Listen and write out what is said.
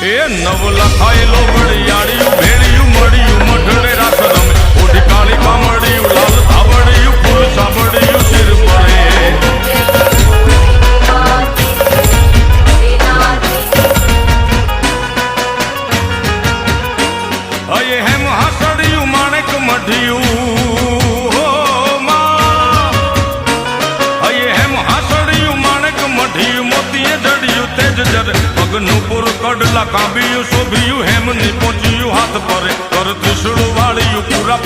એ નવ લખાયેલો વડિયાળિયું ભેળિયું મળ્યું મઢડે રાસ રમે ઓઢી કાળી કામડિયું લાલ ધાબડિયું ફૂલ સાબડિયું સિર પડે અયે હેમ હાસડિયું માણેક મઢિયું પગનુપુર કડલા કાંબિયું શોભિયું હેમની પહોંચ્યું હાથ પરે કર ત્રિશુળ વાળિયું પૂરા